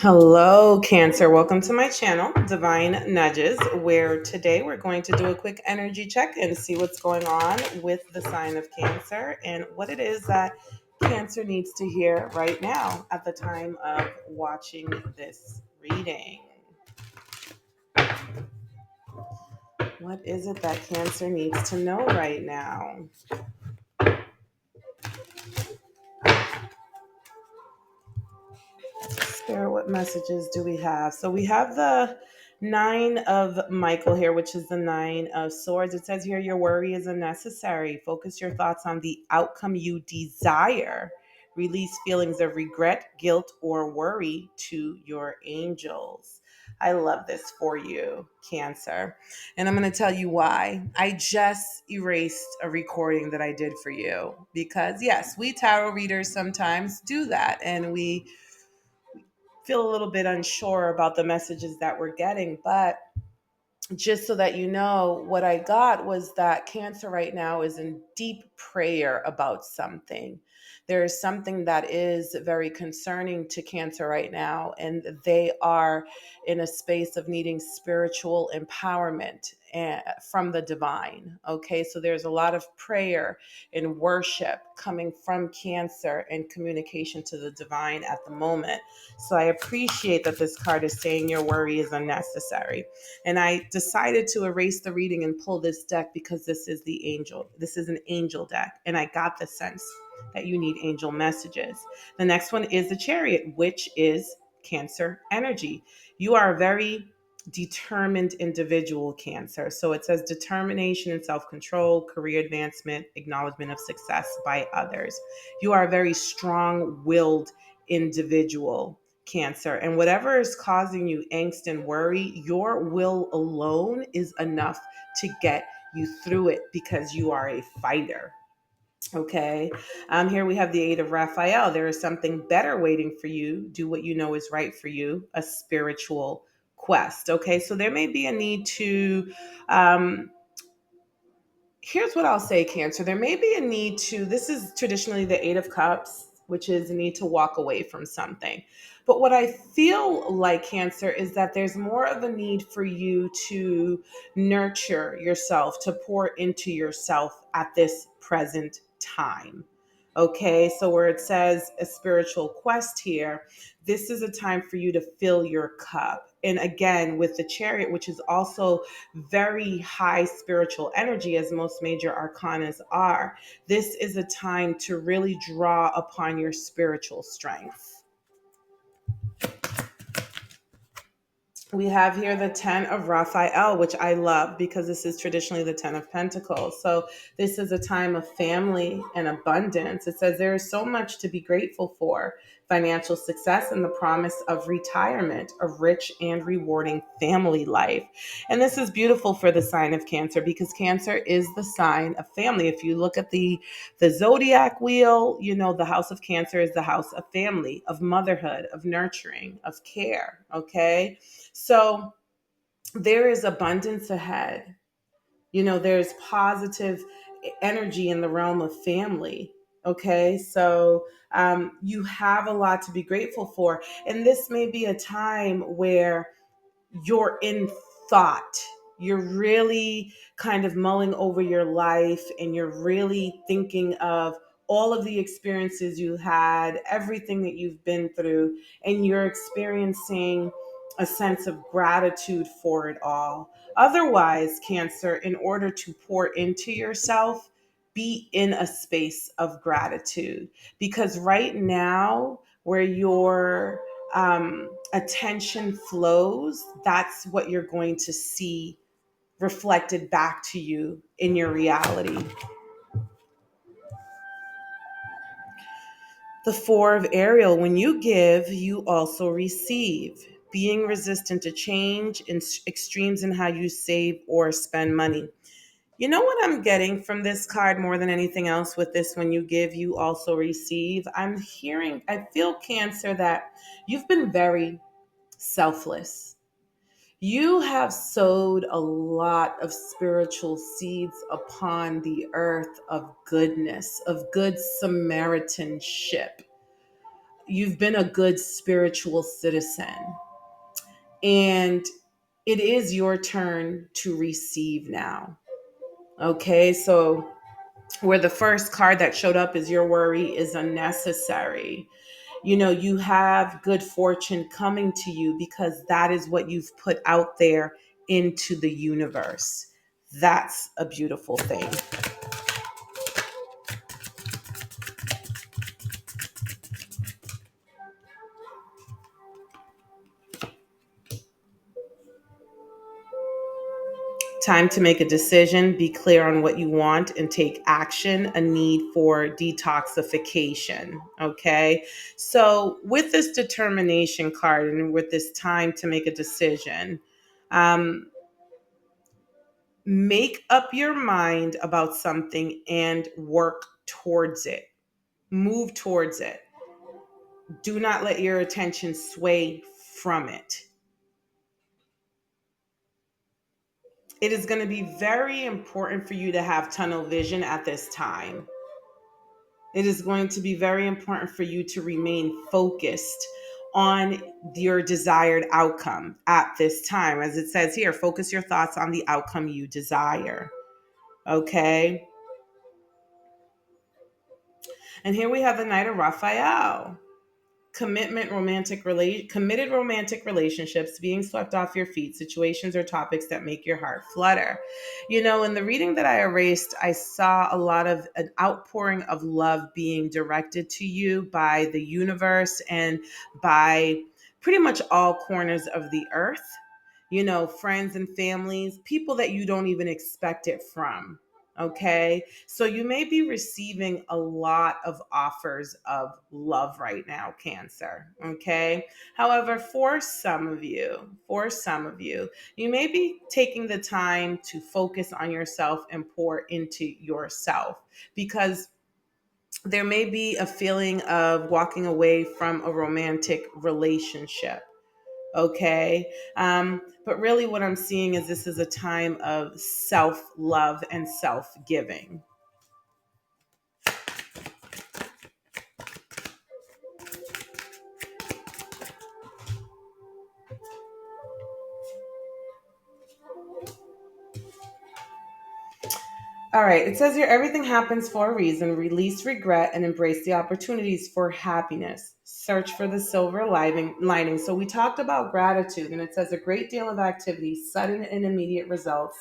Hello, Cancer. Welcome to my channel, Divine Nudges, where today we're going to do a quick energy check and see what's going on with the sign of Cancer and what it is that Cancer needs to hear right now at the time of watching this reading. What is it that Cancer needs to know right now? Spirit, what messages do we have? So we have the Nine of Michael here, which is the Nine of Swords. It says here, your worry is unnecessary. Focus your thoughts on the outcome you desire. Release feelings of regret, guilt, or worry to your angels. I love this for you, Cancer. And I'm going to tell you why. I just erased a recording that I did for you because, yes, we tarot readers sometimes do that and we feel a little bit unsure about the messages that we're getting. But just so that you know, what I got was that Cancer right now is in deep prayer about something. There is something that is very concerning to Cancer right now, and they are in a space of needing spiritual empowerment from the divine. Okay, so there's a lot of prayer and worship coming from Cancer and communication to the divine at the moment. So I appreciate that this card is saying your worry is unnecessary. And I decided to erase the reading and pull this deck because this is the angel. This is an angel deck. And I got the sense that you need angel messages. The next one is the chariot, which is Cancer energy. You are a very determined individual, Cancer. So it says determination and self-control, career advancement, acknowledgement of success by others. You are a very strong-willed individual, Cancer. And whatever is causing you angst and worry, your will alone is enough to get you through it because you are a fighter. Okay. Here we have the Eight of Raphael. There is something better waiting for you. Do what you know is right for you, a spiritual quest. Okay. So there may be a need to here's what I'll say, Cancer. There may be a need to, this is traditionally the Eight of Cups, which is a need to walk away from something. But what I feel like, Cancer, is that there's more of a need for you to nurture yourself, to pour into yourself at this present time. Okay, so where it says a spiritual quest here, this is a time for you to fill your cup. And again, with the chariot, which is also very high spiritual energy, as most major arcanas are, this is a time to really draw upon your spiritual strength. We have here the 10 of Raphael, which I love because this is traditionally the 10 of Pentacles. So this is a time of family and abundance. It says there is so much to be grateful for: financial success and the promise of retirement, a rich and rewarding family life. And this is beautiful for the sign of Cancer because Cancer is the sign of family. If you look at the zodiac wheel, you know, the house of Cancer is the house of family, of motherhood, of nurturing, of care. Okay. So there is abundance ahead. You know, there's positive energy in the realm of family. Okay. So you have a lot to be grateful for. And this may be a time where you're in thought. You're really kind of mulling over your life and you're really thinking of all of the experiences you had, everything that you've been through, and you're experiencing a sense of gratitude for it all. Otherwise, Cancer, in order to pour into yourself, be in a space of gratitude. Because right now, where your attention flows, that's what you're going to see reflected back to you in your reality. The Four of Ariel, when you give, you also receive. Being resistant to change in extremes in how you save or spend money. You know what I'm getting from this card more than anything else with this: when you give, you also receive. I feel, Cancer, that you've been very selfless. You have sowed a lot of spiritual seeds upon the earth of goodness, of good Samaritanship. you've been a good spiritual citizen, and it is your turn to receive now. Okay, so where the first card that showed up is your worry is unnecessary. You have good fortune coming to you because that is what you've put out there into the universe. That's a beautiful thing. Time to make a decision, be clear on what you want, and take action. A need for detoxification. Okay. So, with this determination card and with this time to make a decision, um, make up your mind about something and work towards it. Move towards it. Do not let your attention sway from it. It is going to be very important for you to have tunnel vision at this time. It is going to be very important for you to remain focused on your desired outcome at this time. As it says here, focus your thoughts on the outcome you desire. Okay. And here we have the Knight of Raphael. Committed romantic relationships, being swept off your feet, situations or topics that make your heart flutter. In the reading that I erased, I saw a lot of an outpouring of love being directed to you by the universe and by pretty much all corners of the earth. Friends and families, people that you don't even expect it from. Okay. So you may be receiving a lot of offers of love right now, Cancer. Okay. However, for some of you, you may be taking the time to focus on yourself and pour into yourself because there may be a feeling of walking away from a romantic relationship. Okay. But really, what I'm seeing is this is a time of self love and self giving. All right, it says here everything happens for a reason. Release regret and embrace the opportunities for happiness. Search for the silver lining. So we talked about gratitude, and it says a great deal of activity, sudden and immediate results,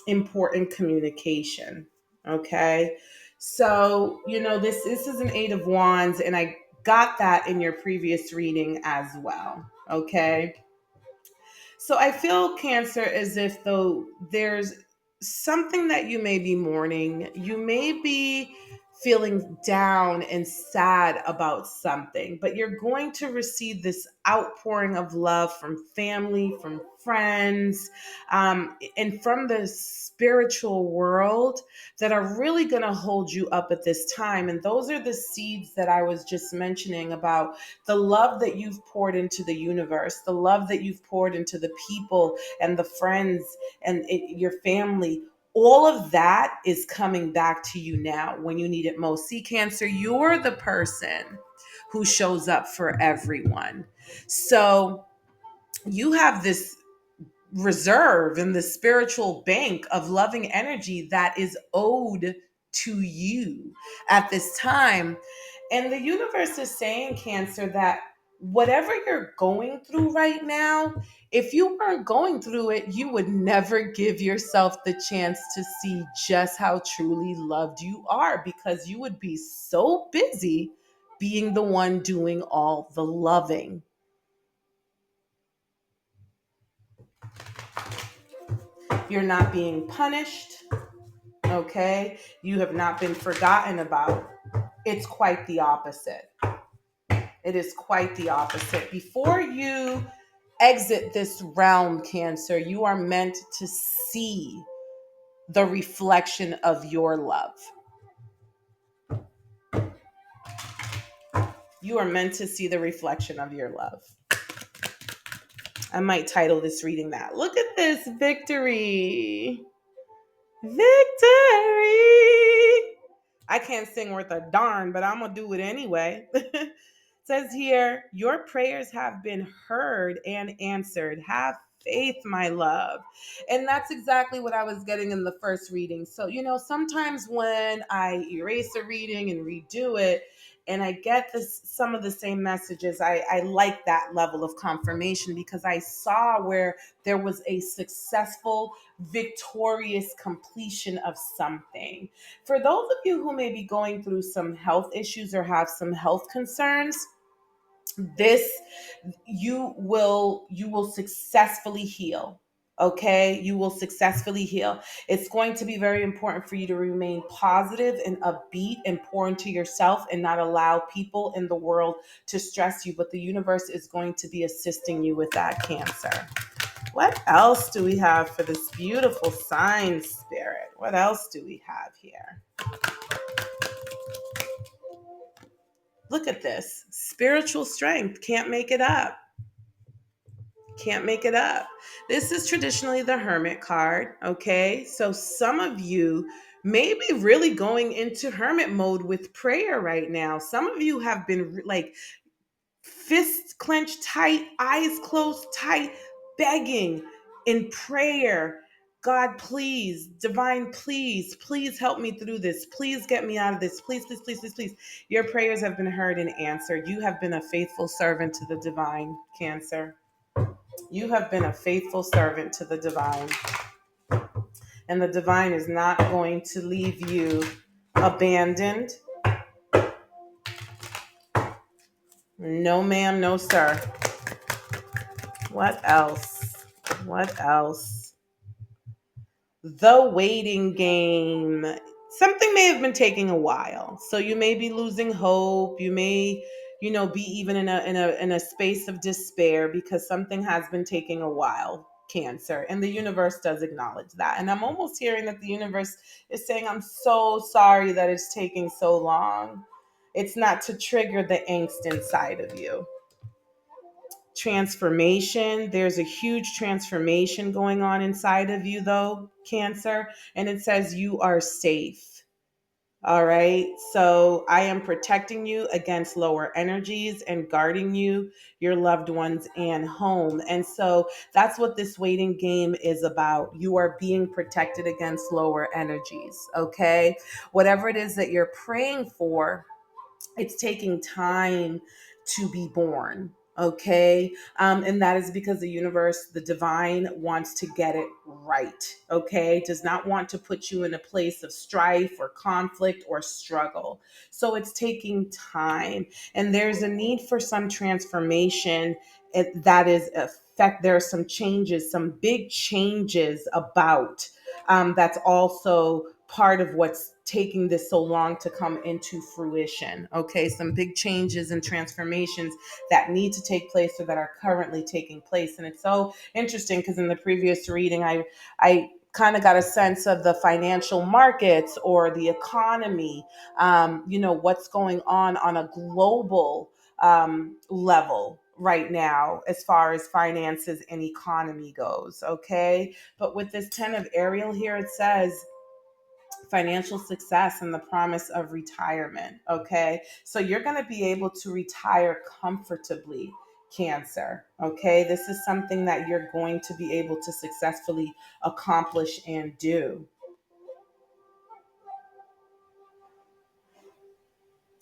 important communication. Okay, so this is an Eight of Wands, and I got that in your previous reading as well. Okay, so I feel, Cancer, as if though there's something that you may be mourning. You may be feeling down and sad about something, but you're going to receive this outpouring of love from family, from friends, and from the spiritual world that are really going to hold you up at this time. And those are the seeds that I was just mentioning about the love that you've poured into the universe, the love that you've poured into the people and the friends and your family. All of that is coming back to you now when you need it most. See, Cancer, you're the person who shows up for everyone. So you have this reserve in the spiritual bank of loving energy that is owed to you at this time. And the universe is saying, Cancer, that whatever you're going through right now, if you weren't going through it, you would never give yourself the chance to see just how truly loved you are because you would be so busy being the one doing all the loving. You're not being punished. Okay, you have not been forgotten about. It's quite the opposite. It is quite the opposite. Before you exit this realm, Cancer, you are meant to see the reflection of your love. You are meant to see the reflection of your love. I might title this reading that. Look at this victory. Victory. I can't sing worth a darn, but I'm going to do it anyway. It says here, your prayers have been heard and answered. Have faith, my love. And that's exactly what I was getting in the first reading. So, sometimes when I erase a reading and redo it, and I get some of the same messages, I like that level of confirmation because I saw where there was a successful, victorious completion of something. For those of you who may be going through some health issues or have some health concerns, this you will successfully heal. Okay, you will successfully heal. It's going to be very important for you to remain positive and upbeat and pour into yourself and not allow people in the world to stress you, but the universe is going to be assisting you with that, Cancer. What else do we have for this beautiful sign, Spirit? What else do we have here? Look at this. Spiritual strength. Can't make it up. Can't make it up. This is traditionally the Hermit card. Okay. So some of you may be really going into hermit mode with prayer right now. Some of you have been like fists clenched tight, eyes closed tight, begging in prayer. God, please, divine, please, please help me through this. Please get me out of this. Please, please, please, please, please. Your prayers have been heard and answered. You have been a faithful servant to the divine, Cancer. You have been a faithful servant to the divine. And the divine is not going to leave you abandoned. No, ma'am, no, sir. What else? What else? The waiting game. Something may have been taking a while. So you may be losing hope. You may, be even in a space of despair because something has been taking a while, Cancer. And the universe does acknowledge that. And I'm almost hearing that the universe is saying, I'm so sorry that it's taking so long. It's not to trigger the angst inside of you. Transformation. There's a huge transformation going on inside of you, though, Cancer. And it says you are safe. All right. So I am protecting you against lower energies and guarding you, your loved ones, and home. And so that's what this waiting game is about. You are being protected against lower energies. Okay. Whatever it is that you're praying for, it's taking time to be born. Okay. And that is because the universe, the divine, wants to get it right. Okay. Does not want to put you in a place of strife or conflict or struggle. So it's taking time. And there's a need for some transformation that is effect. There are some changes, some big changes about that's also part of what's taking this so long to come into fruition. Okay, some big changes and transformations that need to take place or that are currently taking place. And it's so interesting because in the previous reading, I kind of got a sense of the financial markets or the economy, what's going on a global level right now as far as finances and economy goes. Okay, but with this 10 of Ariel here, it says financial success and the promise of retirement. Okay. So you're going to be able to retire comfortably, Cancer. Okay. This is something that you're going to be able to successfully accomplish and do.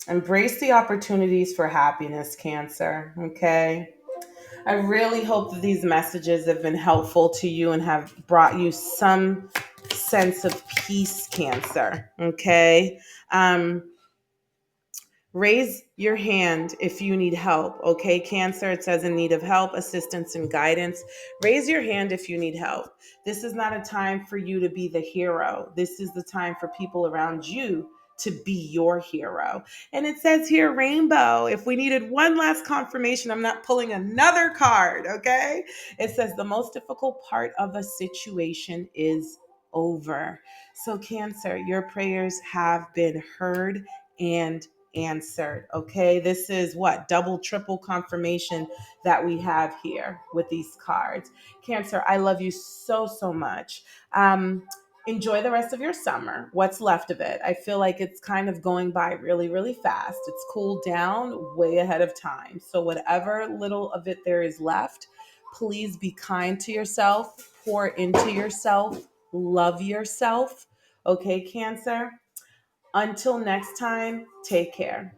Embrace the opportunities for happiness, Cancer. Okay. I really hope that these messages have been helpful to you and have brought you some sense of peace, Cancer. Okay. Um, Raise your hand if you need help. Okay, Cancer, it says in need of help, assistance, and guidance. Raise your hand if you need help. This is not a time for you to be the hero. This is the time for people around you to be your hero. And it says here, rainbow. If we needed one last confirmation, I'm not pulling another card. Okay, it says the most difficult part of a situation is over. So, Cancer, your prayers have been heard and answered. Okay, this is what double, triple confirmation that we have here with these cards. Cancer, I love you so, so much. Enjoy the rest of your summer, what's left of it. I feel like it's kind of going by really, really fast. It's cooled down way ahead of time. So, whatever little of it there is left, please be kind to yourself, pour into yourself, love yourself. Okay, Cancer? Until next time, take care.